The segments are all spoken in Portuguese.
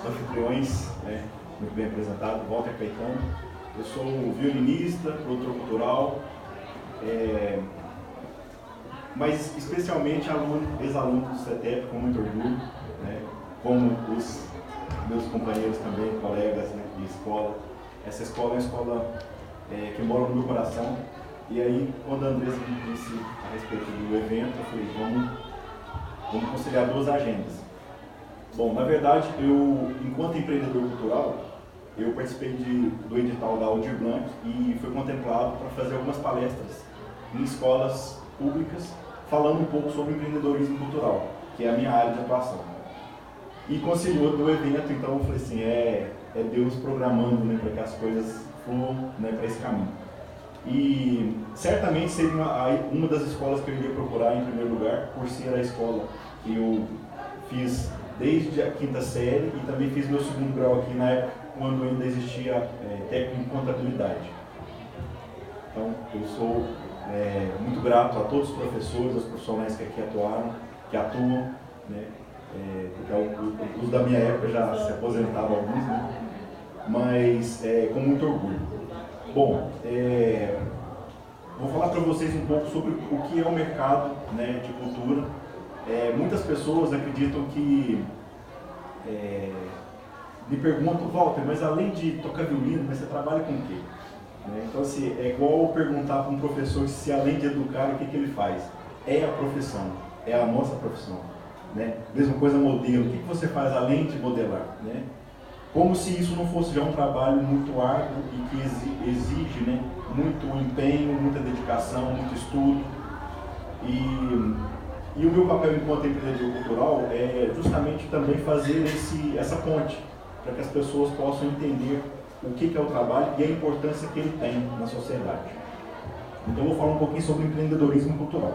anfitriões, né, muito bem apresentado, Walter Caetano. Eu sou violinista, produtor cultural, mas especialmente ex-aluno do CETEP, com muito orgulho, né, como os meus companheiros também, colegas, né, de escola. Essa escola é uma escola que mora no meu coração. E aí, quando a Andressa me disse a respeito do evento, eu falei, vamos conciliar duas agendas. Bom, na verdade, enquanto empreendedor cultural, eu participei do edital da Aldir Blanc e fui contemplado para fazer algumas palestras em escolas públicas, falando um pouco sobre empreendedorismo cultural, que é a minha área de atuação. E conciliou do evento, então eu falei assim, é Deus programando, né, para que as coisas fluam, né, para esse caminho. E certamente seria uma das escolas que eu iria procurar em primeiro lugar, por ser a escola que eu fiz desde a quinta série e também fiz meu segundo grau aqui na época, quando ainda existia técnico em contabilidade. Então, eu sou muito grato a todos os professores, aos profissionais que aqui atuam, né, porque os da minha época já se aposentaram alguns, né, mas com muito orgulho. Bom, vou falar para vocês um pouco sobre o que é o mercado, né, de cultura. Muitas pessoas acreditam que me perguntam, Walter, mas além de tocar violino, mas você trabalha com o quê? Então, assim, é igual perguntar para um professor se além de educar, o que ele faz. É a profissão, é a nossa profissão. Né? Mesma coisa modelo, o que você faz além de modelar? Né? Como se isso não fosse já um trabalho muito árduo e que exige, né, muito empenho, muita dedicação, muito estudo. E o meu papel enquanto empreendedor cultural é justamente também fazer essa ponte, para que as pessoas possam entender o que é o trabalho e a importância que ele tem na sociedade. Então eu vou falar um pouquinho sobre empreendedorismo cultural.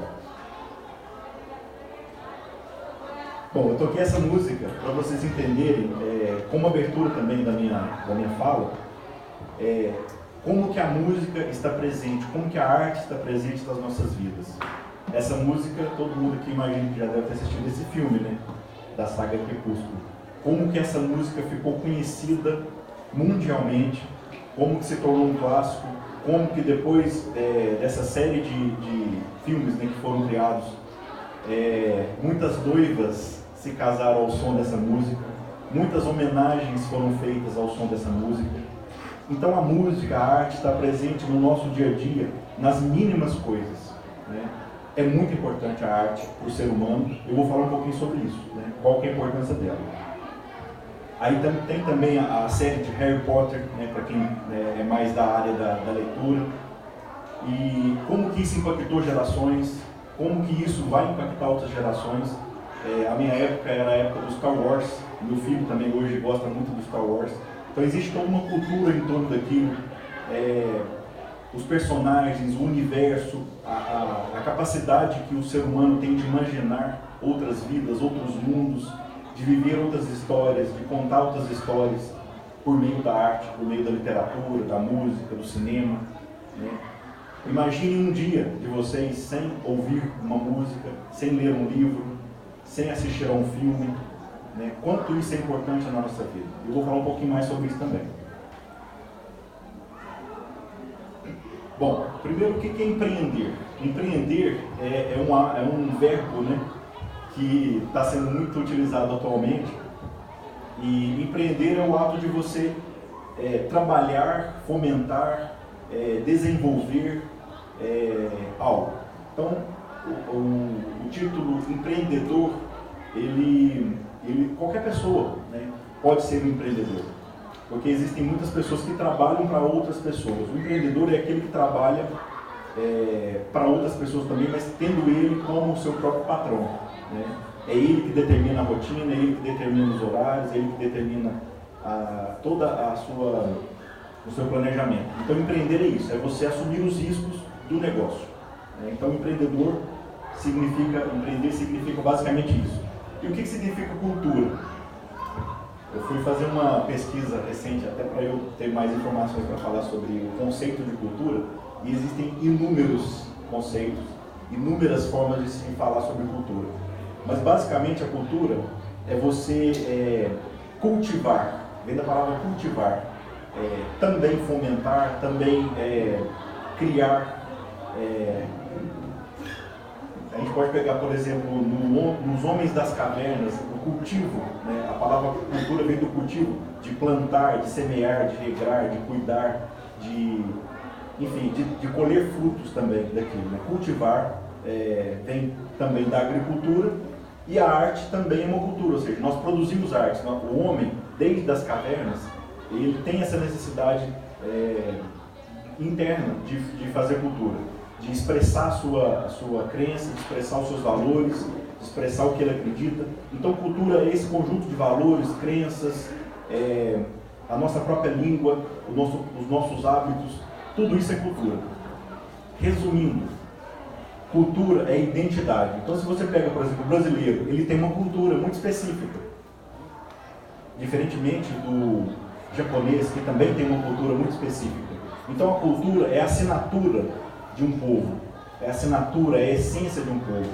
Bom, eu toquei essa música para vocês entenderem, como abertura também da minha fala, como que a música está presente, como que a arte está presente nas nossas vidas. Essa música, todo mundo aqui imagina que já deve ter assistido esse filme, né, da saga Crepúsculo. Como que essa música ficou conhecida mundialmente, como que se tornou um clássico, como que depois dessa série de filmes, né, que foram criados, muitas noivas se casaram ao som dessa música, muitas homenagens foram feitas ao som dessa música. Então a música, a arte está presente no nosso dia a dia, nas mínimas coisas. Né? É muito importante a arte para o ser humano. Eu vou falar um pouquinho sobre isso, né? Qual que é a importância dela. Aí tem também a série de Harry Potter, né, para quem é mais da área da leitura. E como que isso impactou gerações, como que isso vai impactar outras gerações. A minha época era a época do Star Wars, meu filho também hoje gosta muito do Star Wars. Então existe toda uma cultura em torno daquilo, os personagens, o universo, a capacidade que o ser humano tem de imaginar outras vidas, outros mundos, de viver outras histórias, de contar outras histórias por meio da arte, por meio da literatura, da música, do cinema. Né? Imagine um dia de vocês sem ouvir uma música, sem ler um livro, sem assistir a um filme. Né? Quanto isso é importante na nossa vida. Eu vou falar um pouquinho mais sobre isso também. Bom, primeiro, o que é empreender? Empreender é um verbo, né, que está sendo muito utilizado atualmente. E empreender é o ato de você trabalhar, fomentar, desenvolver algo. Então, o título empreendedor, qualquer pessoa, né, pode ser um empreendedor. Porque existem muitas pessoas que trabalham para outras pessoas. O empreendedor é aquele que trabalha para outras pessoas também, mas tendo ele como o seu próprio patrão. Né? É ele que determina a rotina, é ele que determina os horários, é ele que determina todo o seu planejamento. Então, empreender é isso, é você assumir os riscos do negócio. Né? Então, empreender significa basicamente isso. E o que significa cultura? Eu fui fazer uma pesquisa recente, até para eu ter mais informações para falar sobre o conceito de cultura, e existem inúmeros conceitos, inúmeras formas de se falar sobre cultura. Mas basicamente a cultura é você cultivar, vem da palavra cultivar, também fomentar, também criar. A gente pode pegar, por exemplo, nos homens das cavernas, o cultivo, né? A palavra cultura vem do cultivo, de plantar, de semear, de regrar, de cuidar, de colher frutos também daquilo. Né? Cultivar vem também da agricultura, e a arte também é uma cultura, ou seja, nós produzimos arte. O homem, desde as cavernas, ele tem essa necessidade interna de fazer cultura, de expressar a sua crença, de expressar os seus valores, de expressar o que ele acredita. Então, cultura é esse conjunto de valores, crenças, a nossa própria língua, os nossos hábitos, tudo isso é cultura. Resumindo, cultura é identidade. Então, se você pega, por exemplo, o brasileiro, ele tem uma cultura muito específica. Diferentemente do japonês, que também tem uma cultura muito específica. Então, a cultura é a assinatura de um povo, é a assinatura, é a essência de um povo.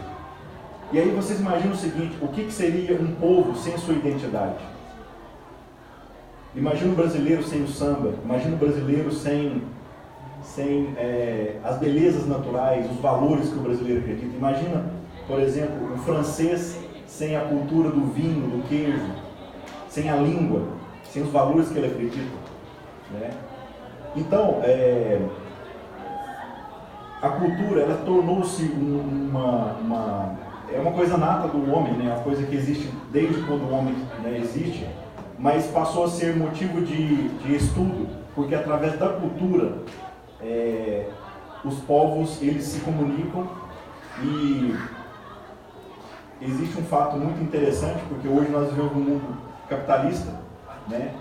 E aí vocês imaginam o seguinte, o que seria um povo sem sua identidade? Imagina o brasileiro sem o samba, imagina o brasileiro sem as belezas naturais, os valores que o brasileiro acredita. Imagina, por exemplo, o francês sem a cultura do vinho, do queijo, sem a língua, sem os valores que ele acredita, né? Então, a cultura, ela tornou-se é uma coisa nata do homem, né? Uma coisa que existe desde quando o homem, né, existe, mas passou a ser motivo de estudo, porque através da cultura os povos, eles se comunicam. E existe um fato muito interessante, porque hoje nós vivemos num mundo capitalista, né?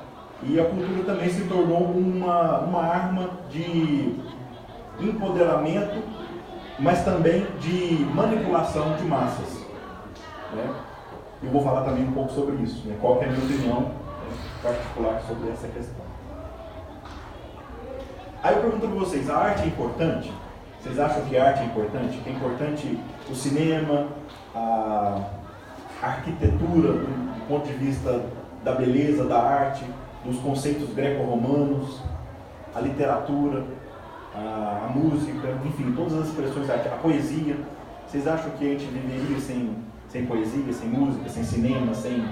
E a cultura também se tornou uma arma de empoderamento, mas também de manipulação de massas, né? Eu vou falar também um pouco sobre isso, né? Qual que é a minha opinião, né, particular sobre essa questão. Aí eu pergunto para vocês, a arte é importante? Vocês acham que a arte é importante? Que é importante o cinema, a arquitetura, do ponto de vista da beleza, da arte, dos conceitos greco-romanos, a literatura, a música, enfim, todas as expressões da arte, a poesia. Vocês acham que a gente viveria sem poesia, sem música, sem cinema, sem...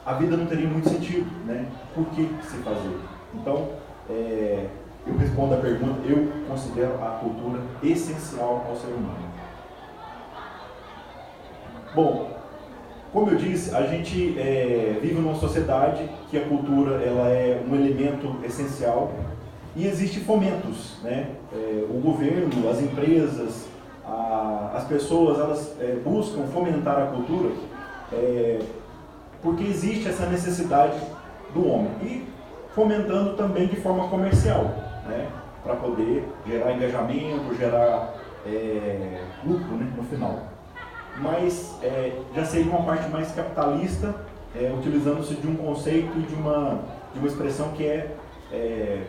A vida não teria muito sentido, né? Por que se fazer? Então, eu respondo a pergunta, eu considero a cultura essencial ao ser humano. Bom, como eu disse, a gente vive numa sociedade que a cultura ela é um elemento essencial e existem fomentos, né? O governo, as empresas, as pessoas, elas buscam fomentar a cultura porque existe essa necessidade do homem e fomentando também de forma comercial, né? Para poder gerar engajamento, gerar lucro, né, no final. Mas já seria uma parte mais capitalista, utilizando-se de um conceito e de uma expressão que é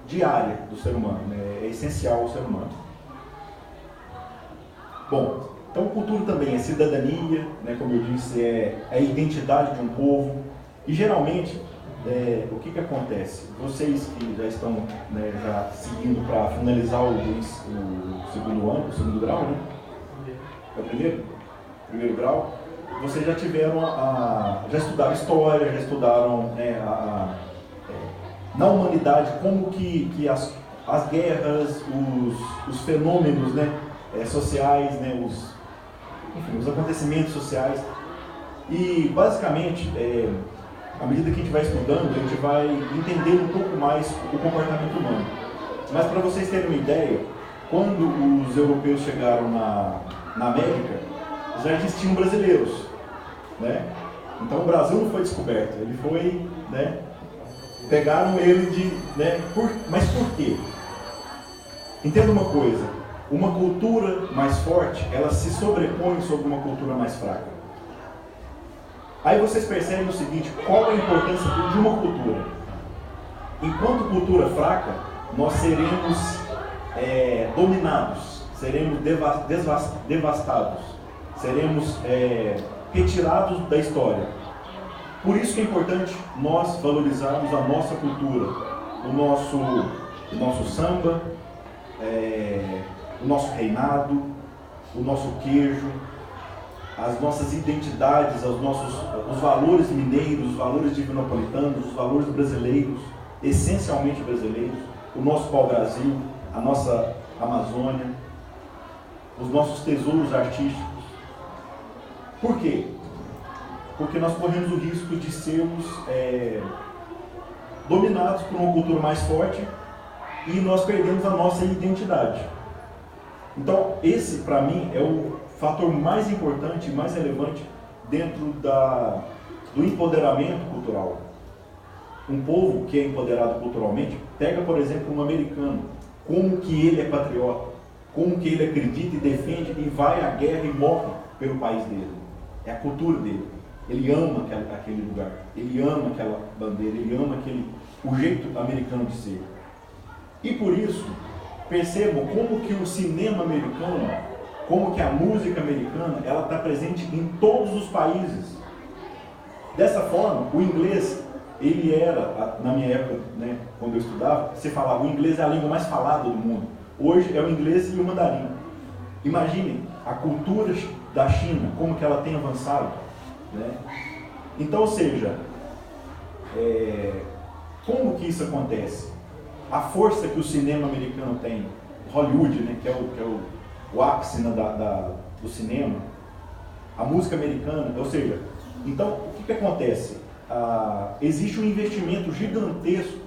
diária do ser humano, né? É essencial ao ser humano. Bom, então cultura também é cidadania, né? Como eu disse, é a identidade de um povo. E geralmente, o que acontece? Vocês que já estão, né, já seguindo para finalizar o segundo ano, o segundo grau, né? É o primeiro grau, vocês já tiveram já estudaram história, já estudaram, né, na humanidade como que as guerras, os fenômenos, né, sociais, né, enfim, os acontecimentos sociais. E basicamente, à medida que a gente vai estudando, a gente vai entendendo um pouco mais o comportamento humano. Mas para vocês terem uma ideia, quando os europeus chegaram na América, já existiam brasileiros, né? Então o Brasil não foi descoberto, ele foi, né? Pegaram ele mas por quê? Entenda uma coisa, uma cultura mais forte, ela se sobrepõe sobre uma cultura mais fraca. Aí vocês percebem o seguinte, qual a importância de uma cultura? Enquanto cultura fraca, nós seremos dominados, seremos devastados, seremos retirados da história. Por isso que é importante nós valorizarmos a nossa cultura, o nosso samba, o nosso reinado, o nosso queijo, as nossas identidades, os valores mineiros, os valores divinopolitanos, os valores brasileiros, essencialmente brasileiros, o nosso pau-brasil, a nossa Amazônia, os nossos tesouros artísticos. Por quê? Porque nós corremos o risco de sermos dominados por uma cultura mais forte e nós perdemos a nossa identidade. Então, esse, para mim, é o fator mais importante e mais relevante dentro do empoderamento cultural. Um povo que é empoderado culturalmente, pega, por exemplo, um americano, como que ele é patriota, como que ele acredita e defende e vai à guerra e morre pelo país dele. É a cultura dele. Ele ama aquele lugar, ele ama aquela bandeira, ele ama o jeito americano de ser. E por isso, percebam como que o cinema americano, como que a música americana, ela está presente em todos os países. Dessa forma, o inglês, ele era, na minha época, né, quando eu estudava, você falava, o inglês é a língua mais falada do mundo. Hoje é o inglês e o mandarim. Imaginem a cultura da China, como que ela tem avançado, né? Então, ou seja, Como que isso acontece? A força que o cinema americano tem, Hollywood, né, que é o ápice, né, do cinema, a música americana, ou seja, então o que acontece? Existe um investimento gigantesco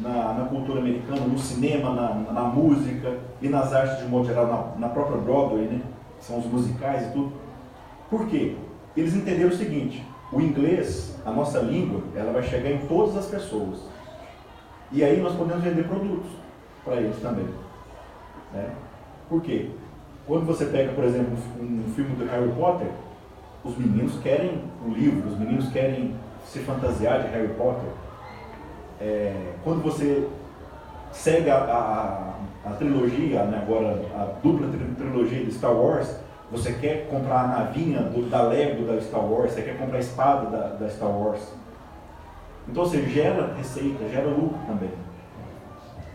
na cultura americana, no cinema, na música e nas artes de modo geral, na própria Broadway, né, que são os musicais e tudo. Por quê? Eles entenderam o seguinte: o inglês, a nossa língua, ela vai chegar em todas as pessoas. E aí nós podemos vender produtos para eles também. Né? Por quê? Quando você pega, por exemplo, um filme do Harry Potter, os meninos querem o livro, os meninos querem se fantasiar de Harry Potter. Quando você segue a trilogia, né, agora a dupla trilogia de Star Wars, você quer comprar a navinha da Lego da Star Wars, você quer comprar a espada da Star Wars. Então você gera receita, gera lucro também.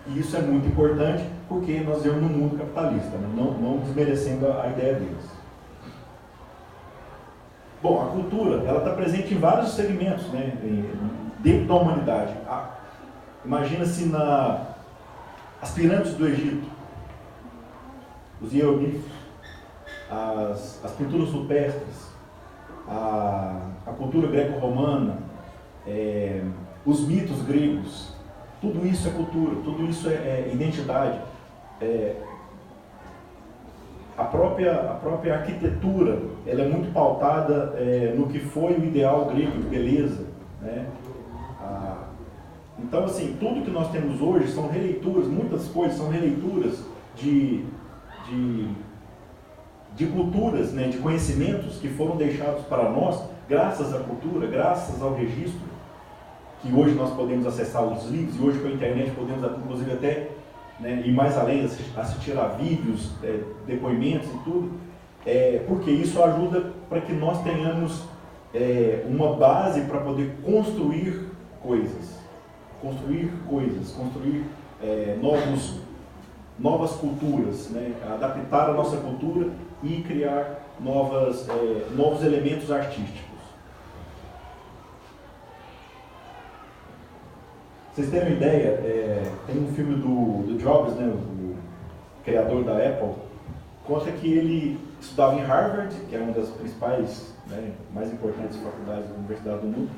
E isso é muito importante porque nós vivemos num mundo capitalista, né? Não desmerecendo a ideia deles. Bom, a cultura ela está presente em vários segmentos, né, dentro da humanidade. Imagina-se as pirâmides do Egito, os hieroglifos, as pinturas rupestres, a cultura greco-romana, os mitos gregos, tudo isso é cultura, tudo isso é identidade. A própria arquitetura ela é muito pautada no que foi o ideal grego de beleza, né? Então, assim, tudo que nós temos hoje são releituras, muitas coisas são releituras de culturas, né, de conhecimentos que foram deixados para nós graças à cultura, graças ao registro, que hoje nós podemos acessar os livros, e hoje com a internet podemos, inclusive, até, né, ir mais além, assistir a vídeos, depoimentos e tudo, porque isso ajuda para que nós tenhamos uma base para poder construir coisas, construir novas culturas, né, adaptar a nossa cultura e criar novos elementos artísticos. Vocês terem uma ideia, tem um filme do Jobs, né, o criador da Apple, conta que ele estudava em Harvard, que é uma das principais, né, mais importantes faculdades da universidade do mundo,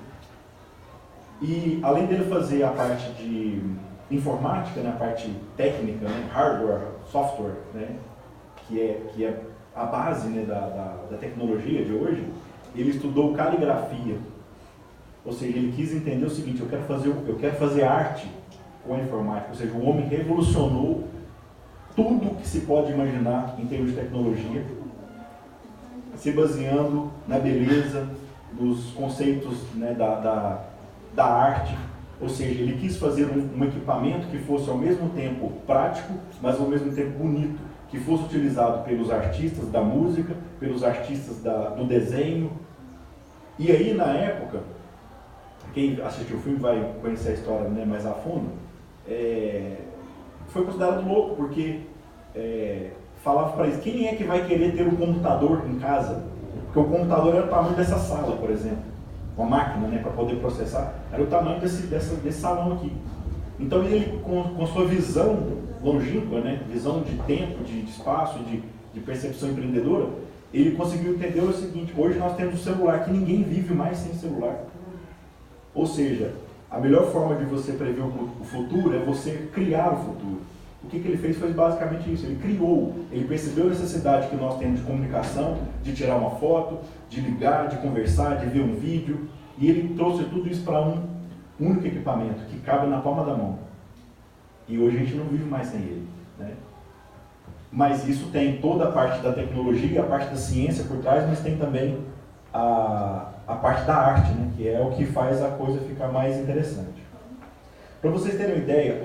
e além dele fazer a parte de informática, né, a parte técnica, né, hardware, software, né, que é a base, né, da tecnologia de hoje, ele estudou caligrafia. Ou seja, ele quis entender o seguinte: eu quero fazer arte com a informática. Ou seja, o homem revolucionou tudo que se pode imaginar em termos de tecnologia, se baseando na beleza, nos conceitos, né, da arte. Ou seja, ele quis fazer um equipamento que fosse ao mesmo tempo prático, mas ao mesmo tempo bonito, que fosse utilizado pelos artistas da música, pelos artistas do desenho. E aí, na época, quem assistiu o filme vai conhecer a história, né, mais a fundo, foi considerado louco, porque falava para eles: quem é que vai querer ter um computador em casa? Porque o computador era o tamanho dessa sala, por exemplo. Uma máquina, né, para poder processar, era o tamanho desse salão aqui. Então ele, com sua visão longínqua, né, visão de tempo, de espaço, de percepção empreendedora, ele conseguiu entender o seguinte: hoje nós temos o celular, que ninguém vive mais sem celular. Ou seja, a melhor forma de você prever o futuro é você criar o futuro. O que ele fez foi basicamente isso: ele criou, ele percebeu a necessidade que nós temos de comunicação, de tirar uma foto, de ligar, de conversar, de ver um vídeo, e ele trouxe tudo isso para um único equipamento que cabe na palma da mão. E hoje a gente não vive mais sem ele, né? Mas isso tem toda a parte da tecnologia, a parte da ciência por trás, mas tem também a parte da arte, né, que é o que faz a coisa ficar mais interessante. Para vocês terem uma ideia,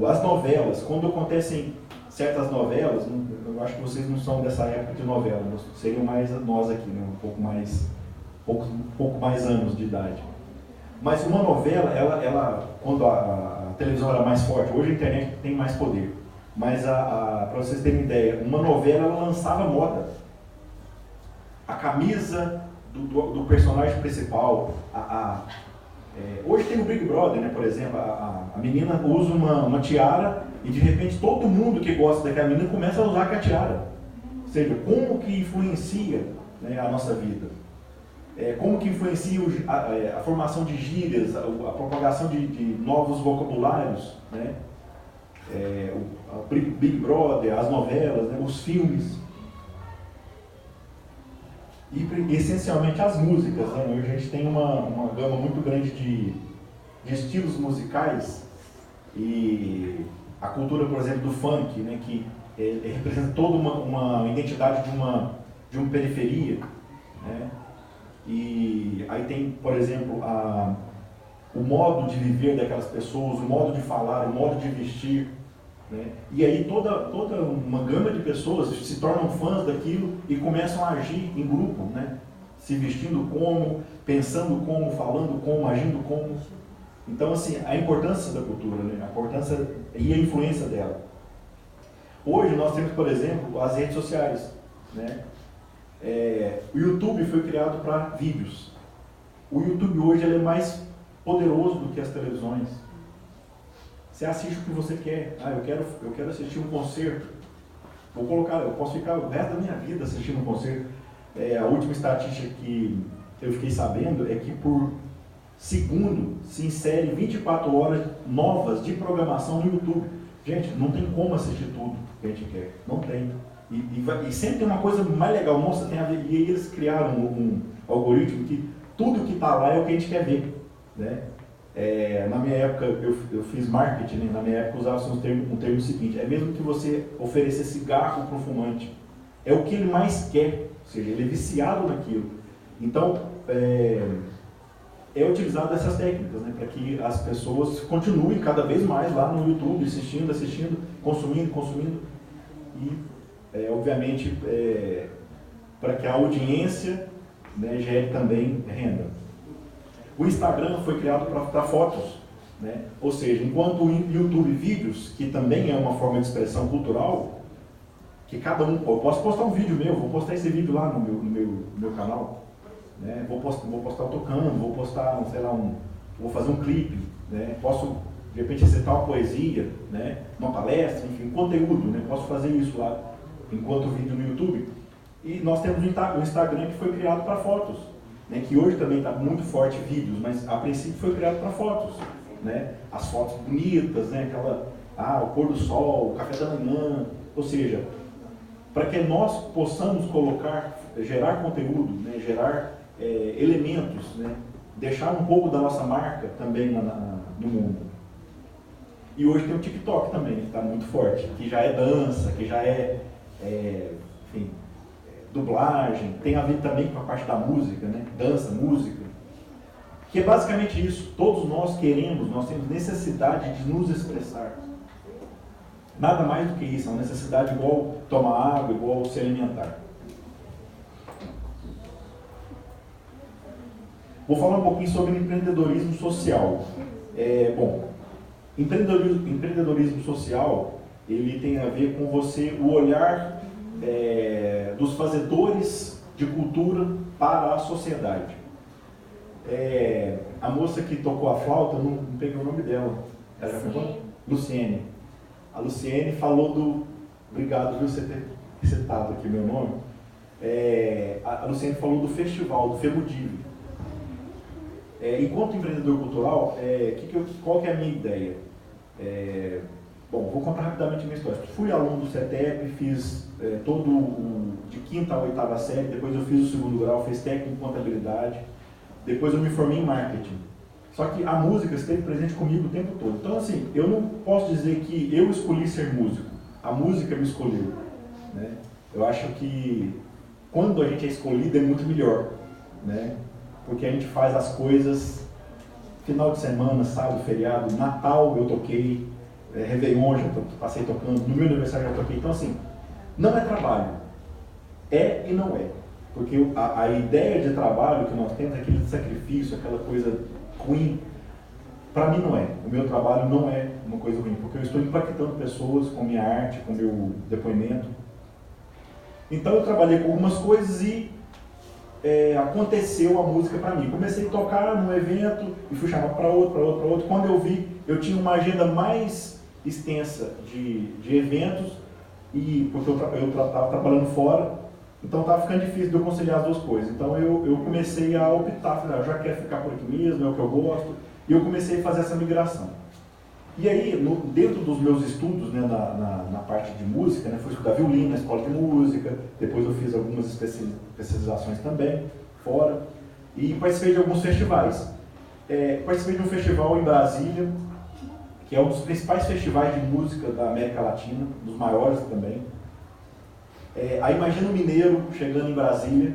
as novelas, quando acontecem certas novelas, eu acho que vocês não são dessa época de novela, seriam mais nós aqui, né, um pouco mais anos de idade. Mas uma novela, ela quando a televisão era mais forte, hoje a internet tem mais poder, mas para vocês terem uma ideia, uma novela ela lançava moda. A camisa do personagem principal, tem o Big Brother, né, por exemplo, a menina usa uma tiara e de repente todo mundo que gosta daquela menina começa a usar aquela tiara. Ou seja, como que influencia, né, a nossa vida? Como que influencia a formação de gírias, a propagação de novos vocabulários, né? O Big Brother, as novelas, né, os filmes. E essencialmente as músicas, né? Hoje a gente tem uma gama muito grande de estilos musicais e a cultura, por exemplo, do funk, né, que representa toda uma identidade de uma periferia, né? E aí tem, por exemplo, o modo de viver daquelas pessoas, o modo de falar, o modo de vestir, né? E aí toda uma gama de pessoas se tornam fãs daquilo e começam a agir em grupo, né? Se vestindo como, pensando como, falando como, agindo como. Então, assim, a importância da cultura, né? A importância e a influência dela. Hoje nós temos, por exemplo, as redes sociais, né? O YouTube foi criado para vídeos. O YouTube hoje ele é mais poderoso do que as televisões. Você assiste o que você quer. Eu quero assistir um concerto. Eu posso ficar o resto da minha vida assistindo um concerto. A última estatística que eu fiquei sabendo é que por segundo se insere 24 horas novas de programação no YouTube. Gente, não tem como assistir tudo que a gente quer. Não tem. E sempre tem uma coisa mais legal. Nossa, tem a ver. E aí eles criaram um algoritmo que tudo que está lá é o que a gente quer ver, né? Na minha época, eu fiz marketing, né? Na minha época usava um termo seguinte: é mesmo que você oferecer cigarro para o fumante, é o que ele mais quer, ou seja, ele é viciado naquilo. Então, utilizado essas técnicas, né? Para que as pessoas continuem cada vez mais lá no YouTube, assistindo, consumindo e, obviamente, para que a audiência, né, gere também renda. O Instagram foi criado para fotos, né? Ou seja, enquanto o YouTube vídeos, que também é uma forma de expressão cultural, que cada um, eu posso postar um vídeo meu, vou postar esse vídeo lá no meu canal, né? Vou postar tocando, vou postar, sei lá, vou fazer um clipe, né? Posso, de repente, recitar uma poesia, né? Uma palestra, enfim, conteúdo, né? Posso fazer isso lá, enquanto vídeo no YouTube. E nós temos o Instagram, que foi criado para fotos, né, que hoje também está muito forte vídeos, mas a princípio foi criado para fotos, né? As fotos bonitas, né? O pôr do sol, o café da manhã, ou seja, para que nós possamos gerar conteúdo, né? Gerar elementos, né? Deixar um pouco da nossa marca também no mundo. E hoje tem o TikTok também, que está muito forte, que já é dança, que já enfim, dublagem, tem a ver também com a parte da música, né? Dança, música, que é basicamente isso. Todos nós temos necessidade de nos expressar. Nada mais do que isso, é uma necessidade igual tomar água, igual se alimentar. Vou falar um pouquinho sobre empreendedorismo social. Empreendedorismo social, ele tem a ver com o olhar dos fazedores de cultura para a sociedade. A moça que tocou a flauta, não peguei o nome dela. Ela já pegou? Luciene. A Luciene falou Obrigado, viu, você ter citado aqui meu nome. A Luciene falou do festival, do FEMUDIV. Enquanto empreendedor cultural, qual que é a minha ideia? Vou contar rapidamente a minha história. Fui aluno do CETEP, fiz de quinta a oitava série, depois eu fiz o segundo grau, fiz técnico em contabilidade, depois eu me formei em marketing. Só que a música esteve presente comigo o tempo todo. Então, assim, eu não posso dizer que eu escolhi ser músico, a música me escolheu, né? Eu acho que quando a gente é escolhido é muito melhor, né? Porque a gente faz as coisas, final de semana, sábado, feriado, Natal eu toquei, Réveillon já passei tocando, no meu aniversário já toquei. Então, assim, não é trabalho, e não é. Porque a ideia de trabalho que nós temos é aquele sacrifício, aquela coisa ruim. Para mim não é. O meu trabalho não é uma coisa ruim, porque eu estou impactando pessoas com minha arte, com meu depoimento. Então eu trabalhei com algumas coisas e aconteceu a música para mim. Comecei a tocar num evento e fui chamado para outro. Quando eu vi, eu tinha uma agenda mais extensa de eventos, e porque eu estava trabalhando fora, então estava ficando difícil de eu conciliar as duas coisas. Então eu comecei a optar, falei, eu já quero ficar por aqui mesmo, é o que eu gosto, e eu comecei a fazer essa migração. E aí, dentro dos meus estudos, né, na parte de música, né, fui estudar violino na escola de música, depois eu fiz algumas especializações também, fora, e participei de alguns festivais. Participei de um festival em Brasília, que é um dos principais festivais de música da América Latina, dos maiores também. Aí imagina um mineiro chegando em Brasília,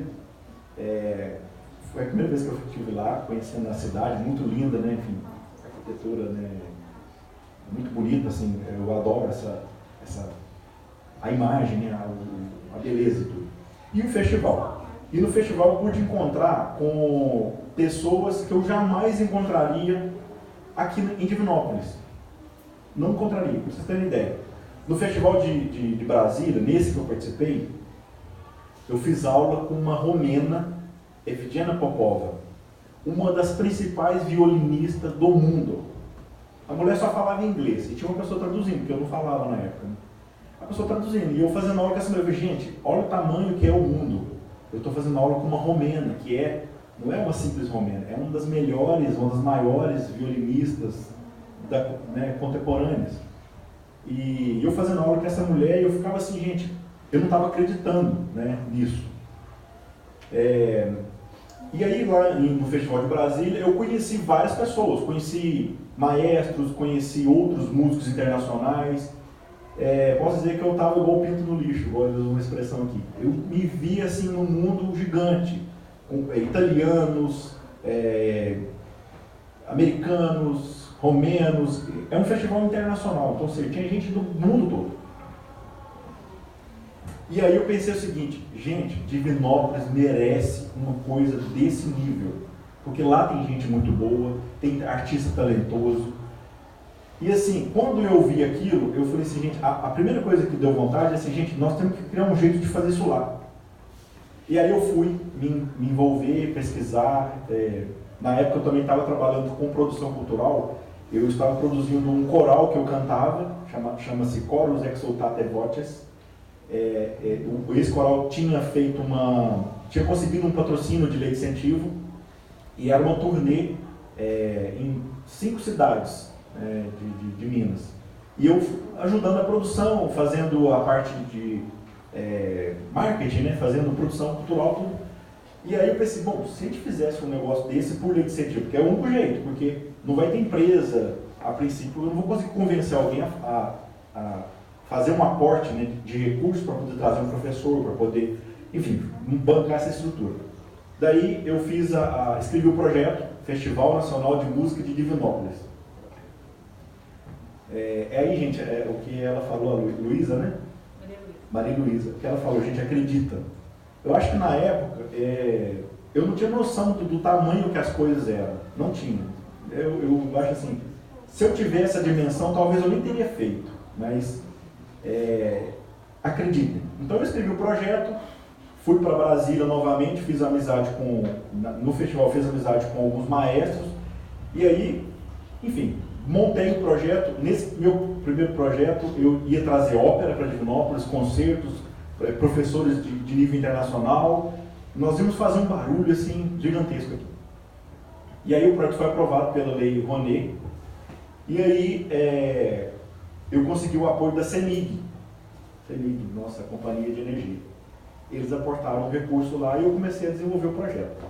foi a primeira vez que eu estive lá, conhecendo a cidade, muito linda, né, enfim, arquitetura, né, muito bonita, assim, eu adoro a imagem, né, a beleza e tudo. E o festival. E no festival eu pude encontrar com pessoas que eu jamais encontraria aqui em Divinópolis. Não encontraria, para vocês terem ideia. No festival de Brasília, nesse que eu participei, eu fiz aula com uma romena, Evgenia Popova, uma das principais violinistas do mundo. A mulher só falava inglês, e tinha uma pessoa traduzindo, porque eu não falava na época. Né? A pessoa traduzindo, e eu fazendo aula com essa mulher, eu falei, gente, olha o tamanho que é o mundo. Eu estou fazendo aula com uma romena, que não é uma simples romena, é uma das melhores, uma das maiores violinistas contemporâneas. E eu fazendo aula com essa mulher, e eu ficava assim, gente, eu não estava acreditando, né, nisso. E aí, lá no Festival de Brasília, eu conheci várias pessoas, conheci maestros, conheci outros músicos internacionais. Posso dizer que eu estava igual o pinto no lixo, vou usar uma expressão aqui. Eu me vi assim num mundo gigante, com italianos, americanos, romenos. É um festival internacional, então seja, tinha gente do mundo todo. E aí eu pensei o seguinte, gente, Divinópolis merece uma coisa desse nível, porque lá tem gente muito boa, tem artista talentoso. E assim, quando eu vi aquilo, eu falei assim, gente, a primeira coisa que deu vontade é assim, gente, nós temos que criar um jeito de fazer isso lá. E aí eu fui me envolver, pesquisar. Na época eu também estava trabalhando com produção cultural, eu estava produzindo um coral que eu cantava, chama-se Chorus Exultate Voces. Esse coral tinha conseguido um patrocínio de lei de incentivo, e era uma turnê em 5 cidades de Minas. E eu ajudando a produção, fazendo a parte de marketing, né, fazendo produção cultural, tudo. E aí eu pensei, bom, se a gente fizesse um negócio desse por lei de incentivo, porque é o único jeito, porque não vai ter empresa, a princípio, eu não vou conseguir convencer alguém a fazer um aporte, né, de recursos para poder trazer um professor, para poder, enfim, bancar essa estrutura. Daí eu escrevi o projeto Festival Nacional de Música de Divinópolis. Aí, gente, o que ela falou, a Luísa, né? Maria Luísa. O que ela falou, gente, acredita. Eu acho que na época, eu não tinha noção do tamanho que as coisas eram. Não tinha. Eu acho assim, se eu tivesse a dimensão, talvez eu nem teria feito. Mas acreditem. Então eu escrevi o projeto, fui para Brasília novamente, fiz amizade no festival, fiz amizade com alguns maestros, e aí, enfim, montei o projeto. Nesse meu primeiro projeto, eu ia trazer ópera para Divinópolis, concertos, professores de nível internacional. Nós íamos fazer um barulho assim, gigantesco aqui. E aí o projeto foi aprovado pela Lei Rouanet, e aí eu consegui o apoio da CEMIG, nossa companhia de energia. Eles aportaram um recurso lá e eu comecei a desenvolver o projeto.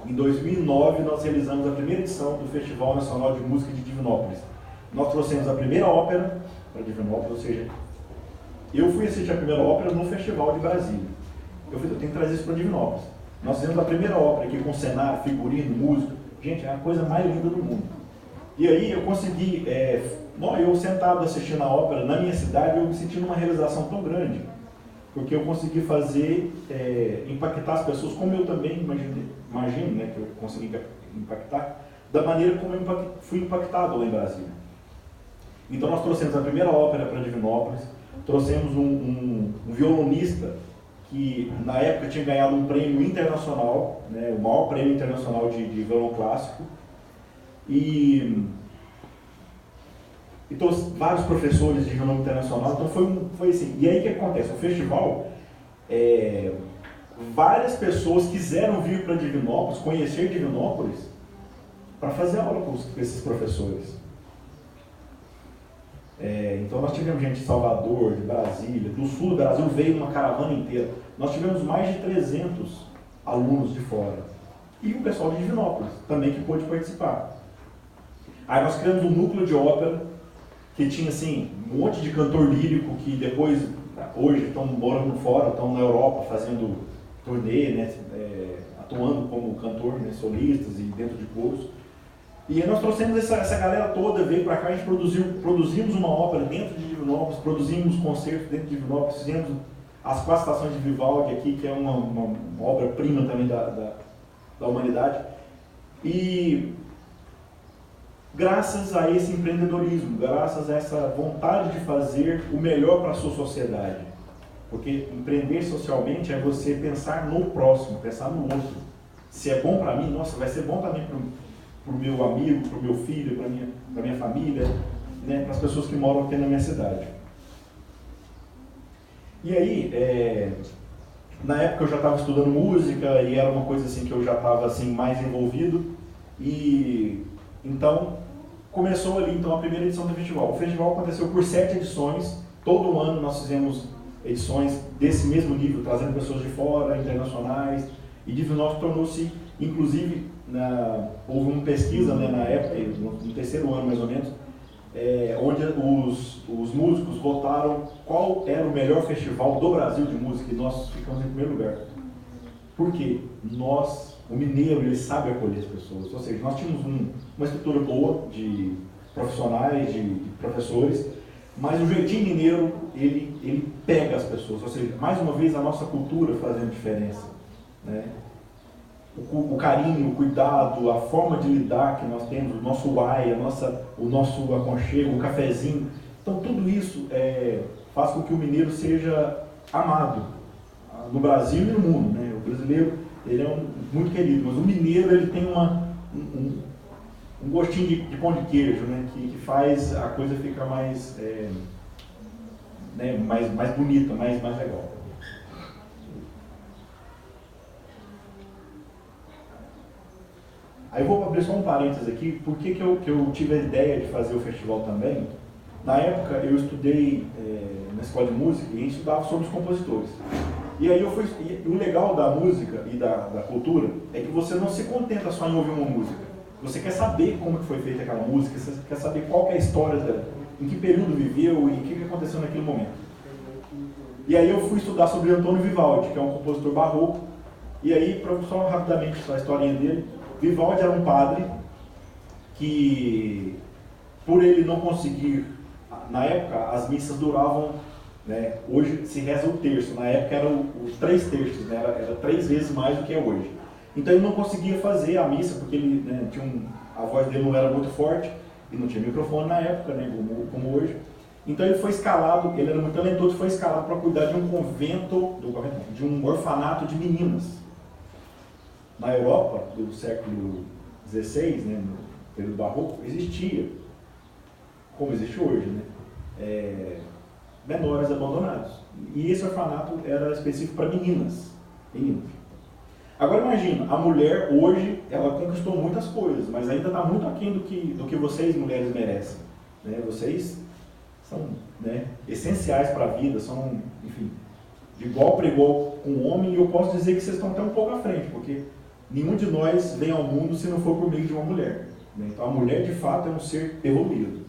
Em 2009, nós realizamos a primeira edição do Festival Nacional de Música de Divinópolis. Nós trouxemos a primeira ópera para Divinópolis, ou seja, eu fui assistir a primeira ópera no Festival de Brasília. Eu falei, eu tenho que trazer isso para Divinópolis. Nós fizemos a primeira ópera aqui com cenário, figurino, música. Gente, é a coisa mais linda do mundo. E aí eu consegui, eu sentado assistindo a ópera na minha cidade, eu me senti numa realização tão grande, porque eu consegui fazer, impactar as pessoas, como eu também imagino, né, que eu consegui impactar, da maneira como eu fui impactado lá em Brasília. Então nós trouxemos a primeira ópera para Divinópolis, trouxemos um violonista, que na época tinha ganhado um prêmio internacional, né, o maior prêmio internacional de violão clássico, e trouxe vários professores de renome internacional, então foi assim. E aí o que acontece? O festival, várias pessoas quiseram vir para Divinópolis, conhecer Divinópolis, para fazer aula com esses professores. Então nós tivemos gente de Salvador, de Brasília, do sul do Brasil veio uma caravana inteira. Nós tivemos mais de 300 alunos de fora. E o pessoal de Divinópolis também que pôde participar. Aí nós criamos um núcleo de ópera, que tinha assim, um monte de cantor lírico que depois, hoje estão morando fora, estão na Europa fazendo turnê, né, atuando como cantor, né, solistas e dentro de coros. E aí nós trouxemos essa galera toda, veio para cá, a gente produzimos uma ópera dentro de Divinópolis, produzimos concertos dentro de Divinópolis, fizemos as 4 estações de Vivaldi aqui, que é uma obra-prima também da humanidade. E graças a esse empreendedorismo, graças a essa vontade de fazer o melhor para a sua sociedade. Porque empreender socialmente é você pensar no próximo, pensar no outro. Se é bom para mim, nossa, vai ser bom também para o meu amigo, para o meu filho, para a minha família, né, para as pessoas que moram aqui na minha cidade. E aí, na época eu já estava estudando música e era uma coisa assim que eu já estava assim, mais envolvido. E então começou ali então a primeira edição do festival. O festival aconteceu por 7 edições. Todo ano nós fizemos edições desse mesmo nível, trazendo pessoas de fora, internacionais. E Divinópolis tornou-se, inclusive, houve uma pesquisa, né, na época, no terceiro ano mais ou menos, onde os músicos votaram qual era o melhor festival do Brasil de música, e nós ficamos em primeiro lugar. Por quê? O mineiro, ele sabe acolher as pessoas, ou seja, nós tínhamos uma estrutura boa de profissionais, de professores, mas o jeitinho mineiro, ele pega as pessoas, ou seja, mais uma vez a nossa cultura fazendo diferença, né? O carinho, o cuidado, a forma de lidar que nós temos, o nosso uai, o nosso aconchego, o cafezinho. Então tudo isso faz com que o mineiro seja amado no Brasil e no mundo, né? O brasileiro, ele é muito querido, mas o mineiro, ele tem um gostinho de pão de queijo, né? Que faz a coisa ficar mais, mais bonita, mais legal. Aí eu vou abrir só um parênteses aqui, por que eu tive a ideia de fazer o festival também? Na época eu estudei na escola de música e estudava sobre os compositores. E aí o legal da música e da cultura é que você não se contenta só em ouvir uma música. Você quer saber como que foi feita aquela música, você quer saber qual que é a história dela, em que período viveu e o que aconteceu naquele momento. E aí eu fui estudar sobre Antônio Vivaldi, que é um compositor barroco. E aí, só rapidamente a historinha dele, Vivaldi era um padre que, por ele não conseguir, na época as missas duravam, né, hoje se reza o terço, na época eram os 3 terços, né, era 3 vezes mais do que é hoje. Então ele não conseguia fazer a missa, porque ele, né, a voz dele não era muito forte, e não tinha microfone na época, né, como hoje. Então ele foi escalado, ele era muito talentoso, foi escalado para cuidar de um de um orfanato de meninas. Na Europa, do século XVI, né, no período barroco, existia, como existe hoje, né, menores abandonados. E esse orfanato era específico para meninas. Agora imagina, a mulher hoje, ela conquistou muitas coisas, mas ainda está muito aquém do que vocês, mulheres, merecem. Né? Vocês são, né, essenciais para a vida, são, enfim, de igual para igual com o homem, e eu posso dizer que vocês estão até um pouco à frente, porque nenhum de nós vem ao mundo se não for por meio de uma mulher. Né? Então a mulher de fato é um ser evoluído.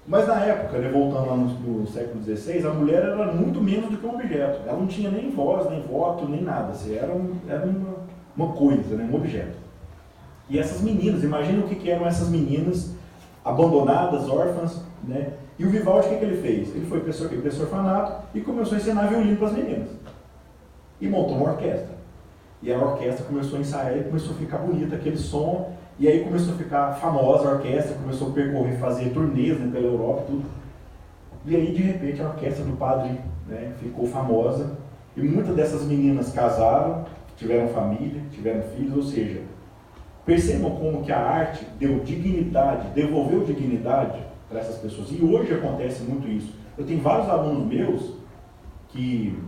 Mas na época, né, voltando lá no século XVI, a mulher era muito menos do que um objeto. Ela não tinha nem voz, nem voto, nem nada. Assim, era uma coisa, né, um objeto. E essas meninas, imagina o que eram essas meninas abandonadas, órfãs, né? E o Vivaldi, o que ele fez? Ele foi para esse orfanato e começou a ensinar violino para as meninas. E montou uma orquestra. E a orquestra começou a ensaiar e começou a ficar bonita aquele som. E aí começou a ficar famosa a orquestra, começou a percorrer, fazer turnês, né, pela Europa e tudo. E aí, de repente, a orquestra do padre, né, ficou famosa. E muitas dessas meninas casaram, tiveram família, tiveram filhos, ou seja, percebam como que a arte deu dignidade, devolveu dignidade para essas pessoas. E hoje acontece muito isso. Eu tenho vários alunos meus que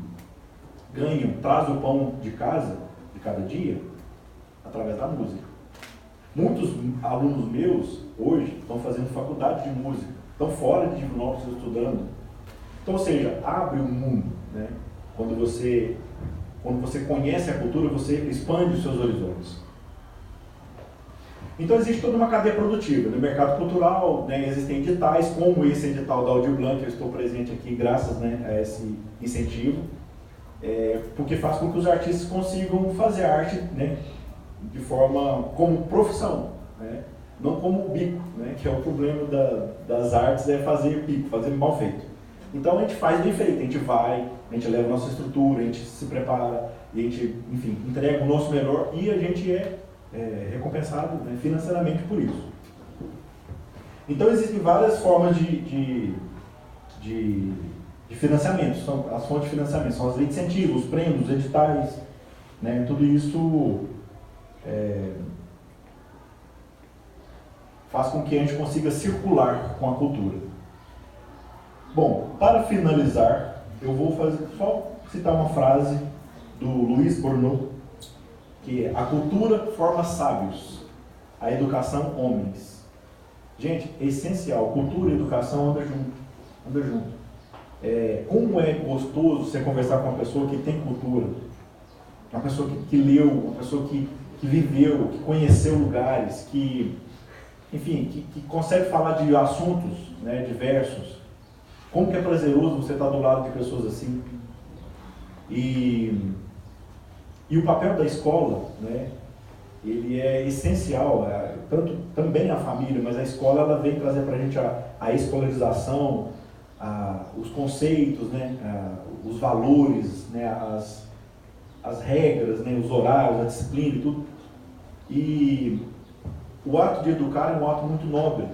trazem o pão de casa, de cada dia, através da música. Muitos alunos meus, hoje, estão fazendo faculdade de música, estão fora de Divinópolis estudando. Então, ou seja, abre um mundo, né? Quando você conhece a cultura, você expande os seus horizontes. Então existe toda uma cadeia produtiva. No mercado cultural, né, existem editais, como esse edital da Audio Blanc, eu estou presente aqui graças, né, a esse incentivo, porque faz com que os artistas consigam fazer arte, né, de forma como profissão, né, não como bico, né, que é o problema das artes, é fazer bico, fazer mal feito. Então a gente faz bem feito, a gente vai, a gente leva a nossa estrutura, a gente se prepara, e a gente, enfim, entrega o nosso melhor e a gente é recompensado, né, financeiramente por isso. Então existem várias formas de financiamento, são as fontes de financiamento, são as leis de incentivo, os prêmios, os editais, né, tudo isso faz com que a gente consiga circular com a cultura. Bom, para finalizar, eu vou só citar uma frase do Luiz Bourneau, que é: a cultura forma sábios, a educação homens. Gente, é essencial, cultura e educação andam junto. Como é gostoso você conversar com uma pessoa que tem cultura, uma pessoa que leu, uma pessoa que viveu, que conheceu lugares, que consegue falar de assuntos, né, diversos. Como que é prazeroso você estar do lado de pessoas assim. E o papel da escola, né, ele é essencial, também a família, mas a escola ela vem trazer para a gente a escolarização, os conceitos, né, os valores, né, as regras, né, os horários, a disciplina e tudo. E o ato de educar é um ato muito nobre,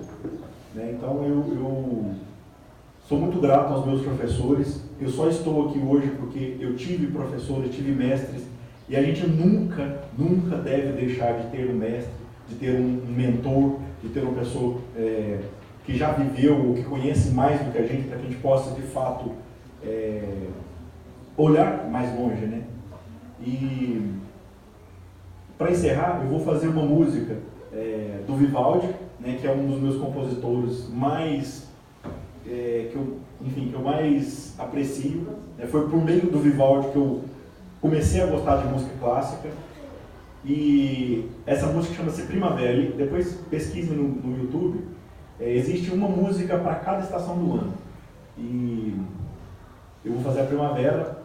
né? Então eu sou muito grato aos meus professores. Eu só estou aqui hoje porque eu tive professores, tive mestres, e a gente nunca deve deixar de ter um mestre, de ter um mentor, de ter uma pessoa que já viveu ou que conhece mais do que a gente, para que a gente possa, de fato, olhar mais longe, né? E, para encerrar, eu vou fazer uma música do Vivaldi, né, que é um dos meus compositores que eu mais aprecio. Foi por meio do Vivaldi que eu comecei a gostar de música clássica. E essa música chama-se Primavera. E depois pesquise no YouTube. Existe uma música para cada estação do ano. E eu vou fazer a Primavera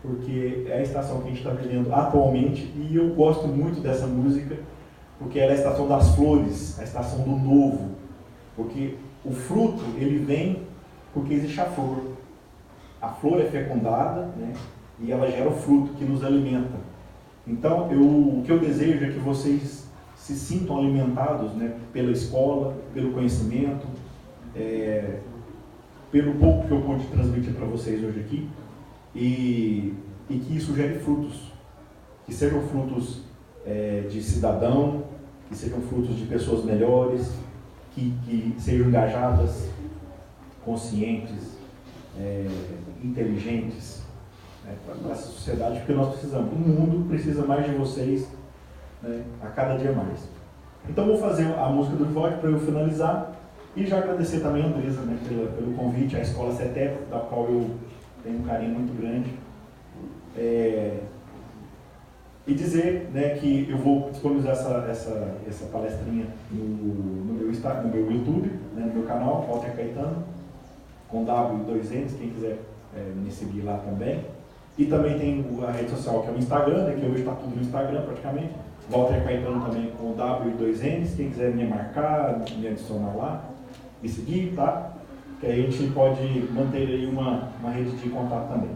porque é a estação que a gente está vivendo atualmente, e eu gosto muito dessa música porque ela é a estação das flores, a estação do novo, porque o fruto ele vem porque existe a flor. A flor é fecundada, né, e ela gera o fruto que nos alimenta. Então o que eu desejo é que vocês se sintam alimentados, né, pela escola, pelo conhecimento, pelo pouco que eu pude transmitir para vocês hoje aqui, e que isso gere frutos, que sejam frutos de cidadão, que sejam frutos de pessoas melhores, que sejam engajadas, conscientes, inteligentes, né, para essa sociedade, porque nós precisamos. O mundo precisa mais de vocês, né, a cada dia mais. Então vou fazer a música do Vivaldi para eu finalizar, e já agradecer também a Andresa, né, pelo convite à Escola CETEP, da qual eu tenho um carinho muito grande. E dizer, né, que eu vou disponibilizar essa palestrinha no meu YouTube, né, no meu canal, Walter Caetano, com W e 2 N's, quem quiser me seguir lá também. E também tem a rede social, que é o Instagram, né, que hoje está tudo no Instagram praticamente. Walter Caetano também com W e 2 N's, quem quiser me marcar, me adicionar lá, me seguir, tá? Que aí a gente pode manter aí uma rede de contato também.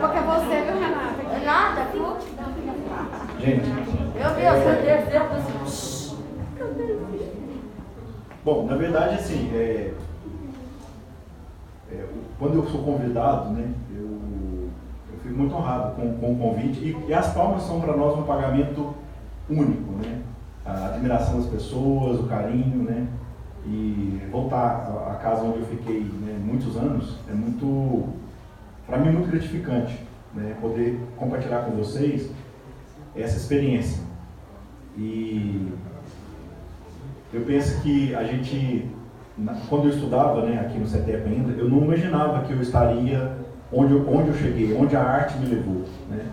pouco é você, viu, Renata? Nada, viu? Gente. Meu Deus, meu Deus. Bom, na verdade, assim, quando eu sou convidado, né, eu fico muito honrado com o convite. E as palmas são para nós um pagamento único, né? A admiração das pessoas, o carinho, né? E voltar à casa onde eu fiquei, né, muitos anos é muito, para mim, muito gratificante, né, poder compartilhar com vocês essa experiência. E eu penso que a gente, quando eu estudava, né, aqui no CETEP ainda, eu não imaginava que eu estaria onde eu cheguei, onde a arte me levou, né?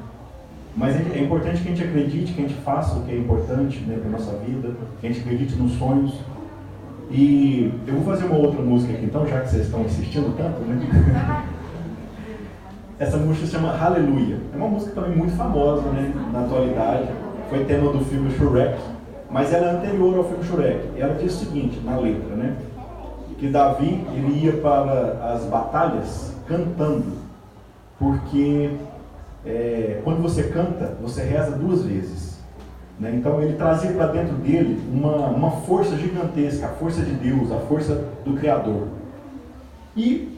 Mas é importante que a gente acredite, que a gente faça o que é importante, né, para a nossa vida, que a gente acredite nos sonhos. E eu vou fazer uma outra música aqui então, já que vocês estão insistindo tanto, né? Essa música se chama Aleluia. É uma música também muito famosa, né, na atualidade. Foi tema do filme Shrek, mas ela é anterior ao filme Shrek. E ela diz o seguinte, na letra, né? Que Davi, ele ia para as batalhas cantando, porque quando você canta, você reza 2 vezes. Né? Então ele trazia para dentro dele uma força gigantesca, a força de Deus, a força do Criador. E,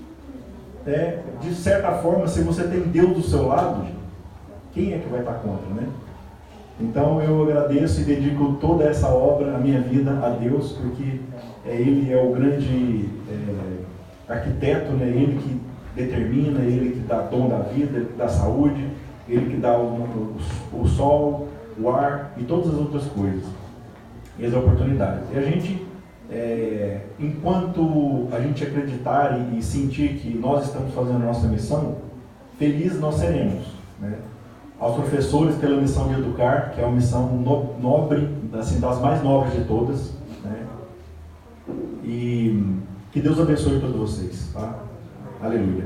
de certa forma, se você tem Deus do seu lado, quem é que vai estar contra, né? Então eu agradeço e dedico toda essa obra, a minha vida, a Deus, porque Ele é o grande arquiteto, né? Ele que determina, Ele que dá dom da vida, Ele que dá saúde, Ele que dá o sol, o ar e todas as outras coisas, e as oportunidades. E a gente, enquanto a gente acreditar e sentir que nós estamos fazendo a nossa missão, felizes nós seremos, né? Aos professores pela missão de educar, que é uma missão nobre, assim, das mais nobres de todas, né? E que Deus abençoe todos vocês, tá? Aleluia.